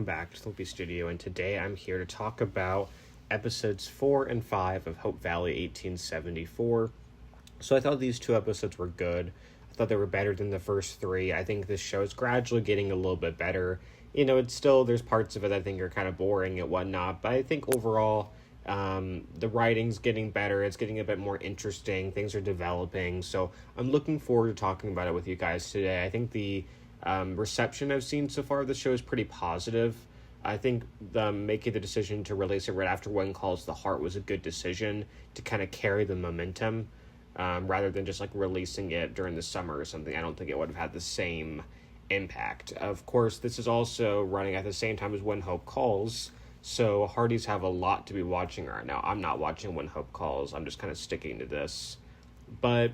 back to Sleepy Studio, and today I'm here to talk about episodes 4 and 5 of Hope Valley 1874. So I thought these two episodes were good. I thought they were better than the first three. I think this show is gradually getting a little bit better. It's still, there's parts of it I think are kind of boring and whatnot, but I think overall, the writing's getting better. It's getting a bit more interesting. Things are developing. So I'm looking forward to talking about it with you guys today. I think the reception I've seen so far of the show is pretty positive. I think making the decision to release it right after One Calls the Heart was a good decision to kind of carry the momentum, rather than just like releasing it during the summer or something. I don't think it would have had the same impact. Of course, this is also running at the same time as When Hope Calls, so Hardys have a lot to be watching right now. I'm not watching When Hope Calls. I'm just kind of sticking to this. But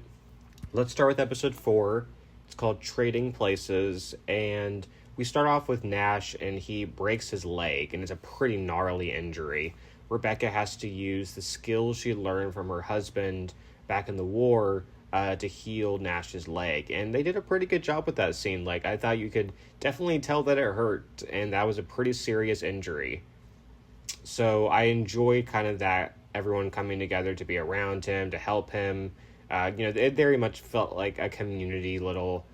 let's start with episode 4. It's called Trading Places, and we start off with Nash, and he breaks his leg, and it's a pretty gnarly injury. Rebecca has to use the skills she learned from her husband back in the war to heal Nash's leg, and they did a pretty good job with that scene. Like, I thought you could definitely tell that it hurt, and that was a pretty serious injury. So I enjoyed kind of that, everyone coming together to be around him, to help him. It very much felt like a community little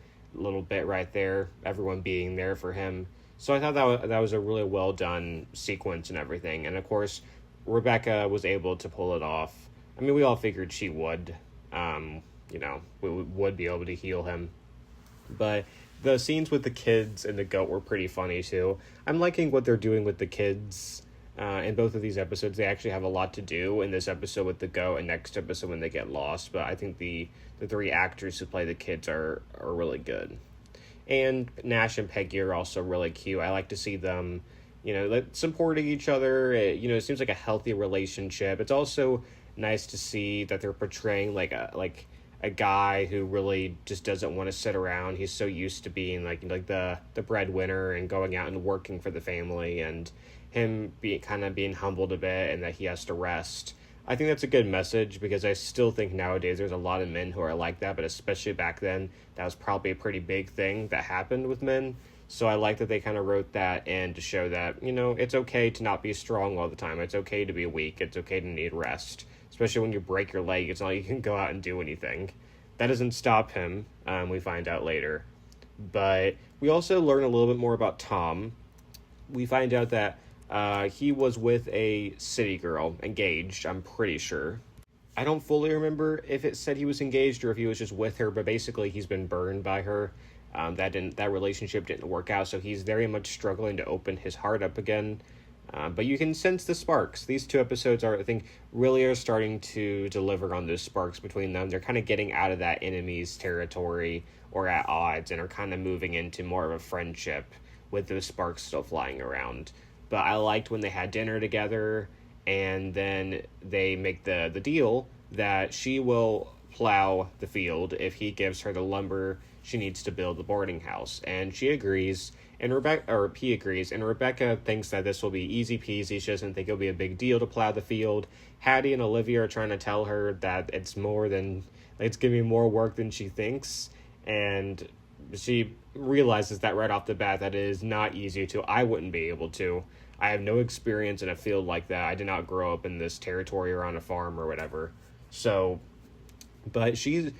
bit right there, everyone being there for him. So I thought that was a really well done sequence and everything. And of course, Rebecca was able to pull it off. I mean, we all figured she would. We would be able to heal him. But the scenes with the kids and the goat were pretty funny too. I'm liking what they're doing with the kids. In both of these episodes, they actually have a lot to do. In this episode with the goat, and next episode when they get lost. But I think the three actors who play the kids are really good. And Nash and Peggy are also really cute. I like to see them, supporting each other. It seems like a healthy relationship. It's also nice to see that they're portraying like a guy who really just doesn't want to sit around. He's so used to being like the breadwinner and going out and working for the family, and him being humbled a bit, and that he has to rest. I think that's a good message, because I still think nowadays there's a lot of men who are like that, but especially back then, that was probably a pretty big thing that happened with men. So I like that they kind of wrote that in to show that, it's okay to not be strong all the time. It's okay to be weak. It's okay to need rest. Especially when you break your leg, it's not like you can go out and do anything. That doesn't stop him, we find out later. But we also learn a little bit more about Tom. We find out that he was with a city girl, engaged, I'm pretty sure. I don't fully remember if it said he was engaged or if he was just with her, but basically he's been burned by her. That relationship didn't work out, so he's very much struggling to open his heart up again. But you can sense the sparks. These two episodes I think, really are starting to deliver on those sparks between them. They're kind of getting out of that enemy's territory or at odds, and are kind of moving into more of a friendship with those sparks still flying around. But I liked when they had dinner together, and then they make the deal that she will plow the field if he gives her the lumber she needs to build the boarding house. And she agrees, and he agrees, and Rebecca thinks that this will be easy peasy. She doesn't think it'll be a big deal to plow the field. Hattie and Olivia are trying to tell her that it's going to be more work than she thinks, and she realizes that right off the bat that it is not easy to. I wouldn't be able to. I have no experience in a field like that. I did not grow up in this territory or on a farm or whatever. So, but she's,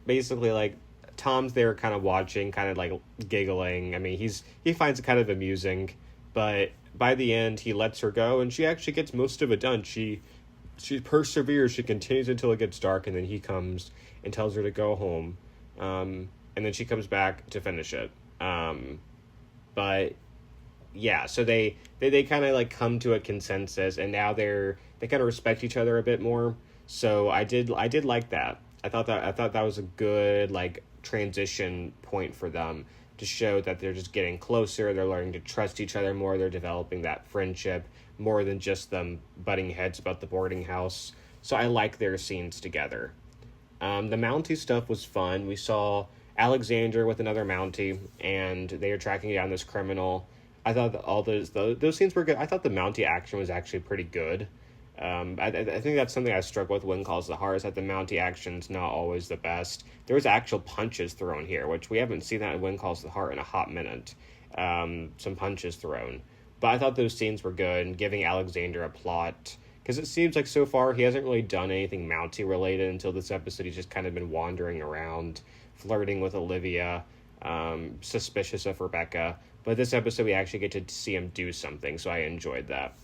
basically, Tom's there kind of watching, kind of giggling. I mean, he finds it kind of amusing, but by the end he lets her go, and she actually gets most of it done. She perseveres. She continues until it gets dark, and then he comes and tells her to go home. And then she comes back to finish it. But yeah, so they kind of come to a consensus, and now they kind of respect each other a bit more. So I did like that. I thought that was a good transition point for them, to show that they're just getting closer. They're learning to trust each other more. They're developing that friendship more than just them butting heads about the boarding house. So I like their scenes together. The Mountie stuff was fun. We saw Alexander with another Mountie, and they are tracking down this criminal. I thought that all those scenes were good. I thought the Mountie action was actually pretty good. I think that's something I struggle with When Calls the Heart, is that the Mountie action's not always the best. There was actual punches thrown here, which we haven't seen that in When Calls the Heart in a hot minute. some punches thrown. But I thought those scenes were good, and giving Alexander a plot, because it seems like so far he hasn't really done anything Mountie related until this episode. He's just kind of been wandering around, flirting with Olivia, suspicious of Rebecca. But this episode we actually get to see him do something, so I enjoyed that.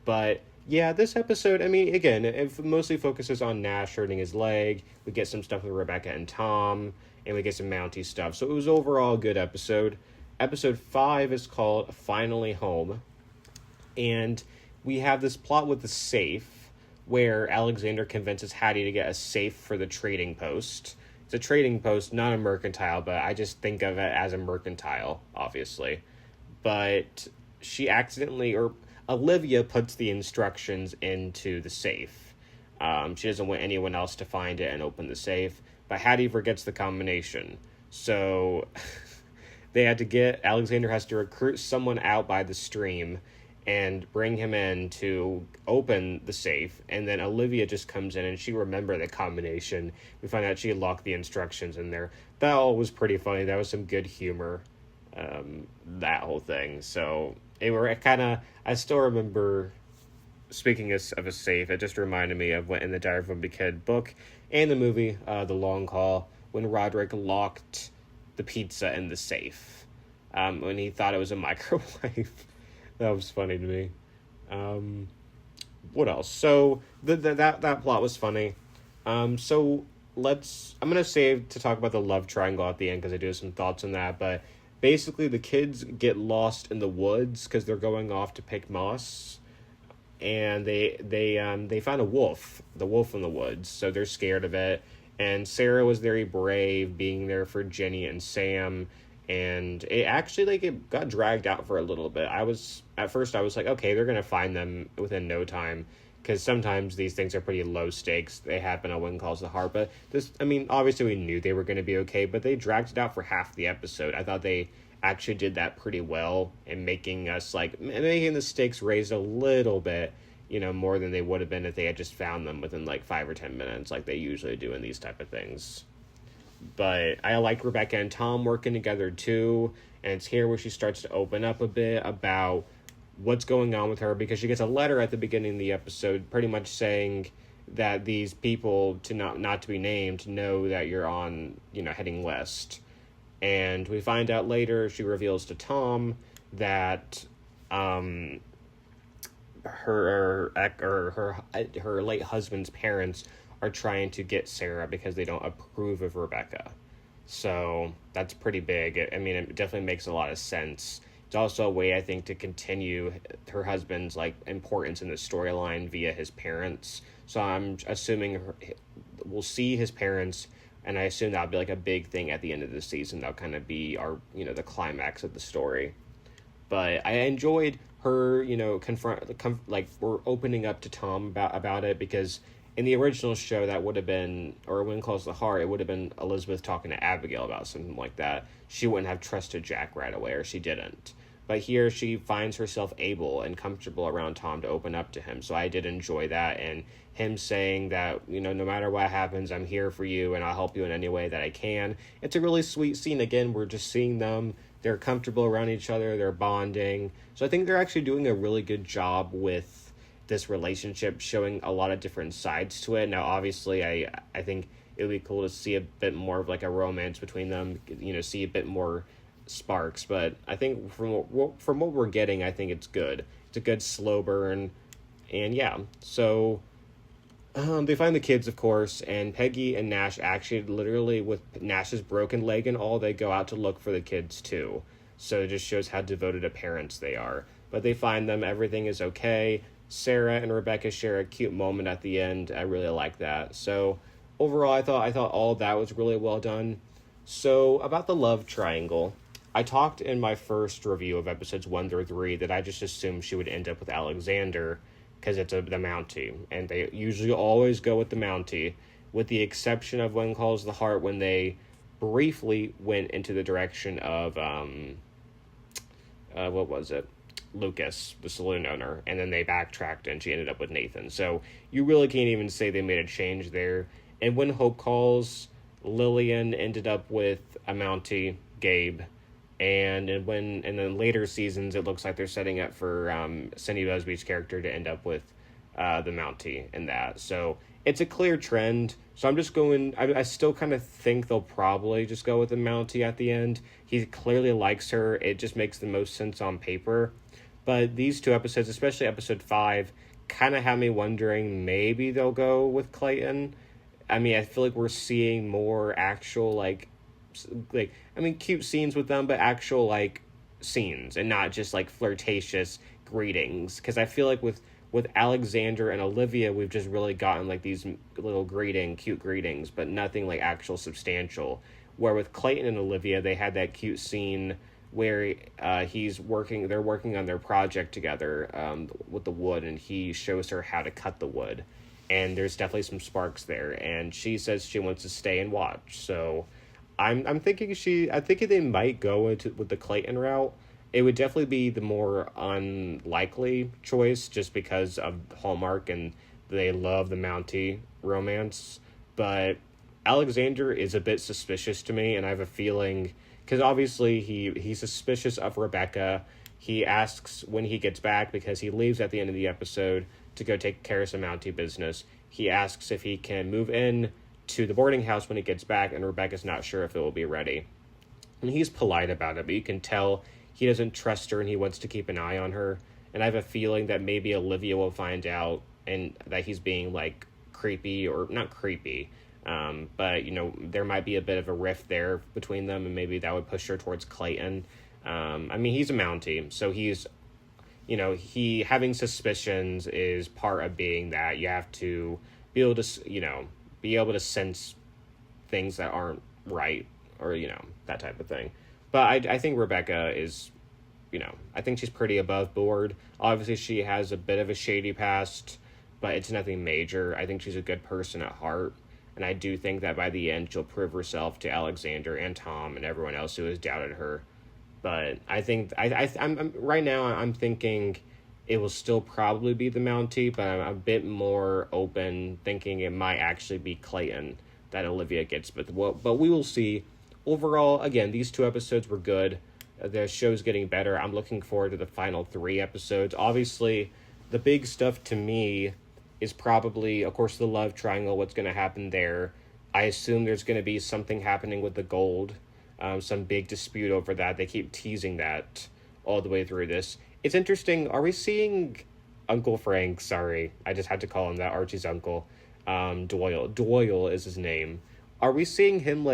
But yeah, this episode, I mean, again, it mostly focuses on Nash hurting his leg. We get some stuff with Rebecca and Tom, and we get some Mountie stuff. So it was overall a good episode. Episode 5 is called Finally Home. And we have this plot with the safe, where Alexander convinces Hattie to get a safe for the trading post. It's a trading post, not a mercantile, but I just think of it as a mercantile, obviously. But she accidentally, or Olivia puts the instructions into the safe. She doesn't want anyone else to find it and open the safe, but Hattie forgets the combination. So Alexander has to recruit someone out by the stream and bring him in to open the safe, and then Olivia just comes in and she remembers the combination. We find out she locked the instructions in there. That all was pretty funny. That was some good humor, that whole thing. So I still remember, speaking of a safe, it just reminded me of what in the Diary of a Wimpy Kid book and the movie, The Long Haul, when Roderick locked the pizza in the safe, when he thought it was a microwave. That was funny to me. What else? So that plot was funny. I'm gonna save to talk about the love triangle at the end because I do have some thoughts on that. But basically, the kids get lost in the woods because they're going off to pick moss, and they find the wolf in the woods. So they're scared of it. And Sarah was very brave, being there for Jenny and Sam. And it actually, it got dragged out for a little bit. At first I was like, okay, they're going to find them within no time. Because sometimes these things are pretty low stakes. They happen on When Calls the Heart. But obviously we knew they were going to be okay. But they dragged it out for half the episode. I thought they actually did that pretty well in making the stakes raised a little bit, more than they would have been if they had just found them within 5 or 10 minutes like they usually do in these type of things. But I like Rebecca and Tom working together too, and it's here where she starts to open up a bit about what's going on with her, because she gets a letter at the beginning of the episode pretty much saying that these people, to not to be named, know that you're on, heading west. And we find out later, she reveals to Tom that her late husband's parents are trying to get Sarah because they don't approve of Rebecca. So that's pretty big. It definitely makes a lot of sense. It's also a way, I think, to continue her husband's importance in the storyline via his parents. So I'm assuming we'll see his parents, and I assume that'll be a big thing at the end of the season. That'll kind of be our the climax of the story. But I enjoyed her we're opening up to Tom about it, because in the original show, that would have been, or When Calls the Heart, it would have been Elizabeth talking to Abigail about something like that. She wouldn't have trusted Jack right away, or she didn't. But here, she finds herself able and comfortable around Tom to open up to him. So I did enjoy that, and him saying that, no matter what happens, I'm here for you, and I'll help you in any way that I can. It's a really sweet scene. Again, we're just seeing them. They're comfortable around each other. They're bonding. So I think they're actually doing a really good job with this relationship, showing a lot of different sides to it. Now, obviously, I think it would be cool to see a bit more of a romance between them, see a bit more sparks. But I think from what we're getting, I think it's good. It's a good slow burn. And yeah, so they find the kids, of course, and Peggy and Nash actually literally, with Nash's broken leg and all, they go out to look for the kids too. So it just shows how devoted of parents they are. But they find them, everything is okay. Sarah and Rebecca share a cute moment at the end. I really like that. So overall, I thought all of that was really well done. So about the love triangle, I talked in my first review of episodes 1 through 3 that I just assumed she would end up with Alexander because it's the Mountie, and they usually always go with the Mountie, with the exception of When Calls the Heart, when they briefly went into the direction of what was it? Lucas, the saloon owner, and then they backtracked and she ended up with Nathan. So you really can't even say they made a change there. And when Hope Calls, Lillian ended up with a Mountie, Gabe, And then later seasons, it looks like they're setting up for Cindy Busby's character to end up with the Mountie in that. So it's a clear trend. So I'm just going. I still kind of think they'll probably just go with the Mountie at the end. He clearly likes her. It just makes the most sense on paper. But these two episodes, especially episode 5, kind of have me wondering maybe they'll go with Clayton. I mean, I feel like we're seeing more actual cute scenes with them, but actual scenes and not just flirtatious greetings. Because I feel like with Alexander and Olivia, we've just really gotten these little cute greetings, but nothing actual substantial. Where with Clayton and Olivia, they had that cute scene where they're working on their project together with the wood, and he shows her how to cut the wood. And there's definitely some sparks there, and she says she wants to stay and watch. So I'm thinking they might go with the Clayton route. It would definitely be the more unlikely choice just because of Hallmark and they love the Mountie romance. But Alexander is a bit suspicious to me, and I have a feeling, because obviously he's suspicious of Rebecca. He asks when he gets back, because he leaves at the end of the episode to go take care of some Mountie business. He asks if he can move in to the boarding house when he gets back, and Rebecca's not sure if it will be ready. And he's polite about it, but you can tell he doesn't trust her and he wants to keep an eye on her. And I have a feeling that maybe Olivia will find out and that he's being creepy, or not creepy, but there might be a bit of a rift there between them, and maybe that would push her towards Clayton. He's a Mountie, so he's he having suspicions is part of being that. You have to be able to sense things that aren't right, or that type of thing. But I think Rebecca is, I think she's pretty above board. Obviously she has a bit of a shady past, but it's nothing major. I think she's a good person at heart, and I do think that by the end she'll prove herself to Alexander and Tom and everyone else who has doubted her. But I think I'm right now I'm thinking it will still probably be the Mountie, but I'm a bit more open, thinking it might actually be Clayton that Olivia gets. But we will see. Overall, again, these 2 episodes were good. The show's getting better. I'm looking forward to the final 3 episodes. Obviously, the big stuff to me is probably, of course, the love triangle, what's going to happen there. I assume there's going to be something happening with the gold. Some big dispute over that. They keep teasing that all the way through this. It's interesting. Are we seeing Uncle Frank? Sorry, I just had to call him that. Archie's uncle. Doyle. Doyle is his name. Are we seeing him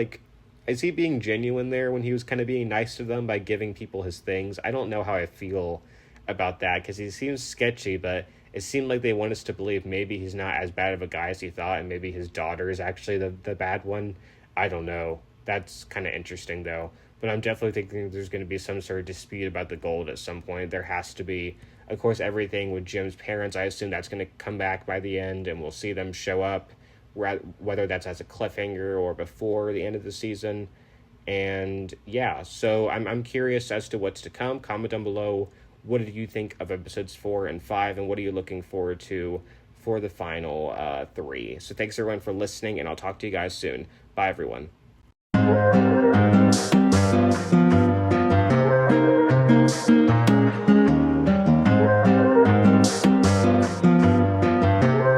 is he being genuine there when he was kind of being nice to them by giving people his things? I don't know how I feel about that, because he seems sketchy, but it seemed like they want us to believe maybe he's not as bad of a guy as he thought, and maybe his daughter is actually the bad one. I don't know. That's kind of interesting, though. But I'm definitely thinking there's going to be some sort of dispute about the gold at some point. There has to be. Of course, everything with Jim's parents, I assume that's going to come back by the end, and we'll see them show up, whether that's as a cliffhanger or before the end of the season. And yeah, so I'm curious as to what's to come. Comment down below, what did you think of episodes 4 and 5, and what are you looking forward to for the final 3? So thanks everyone for listening, and I'll talk to you guys soon. Bye everyone.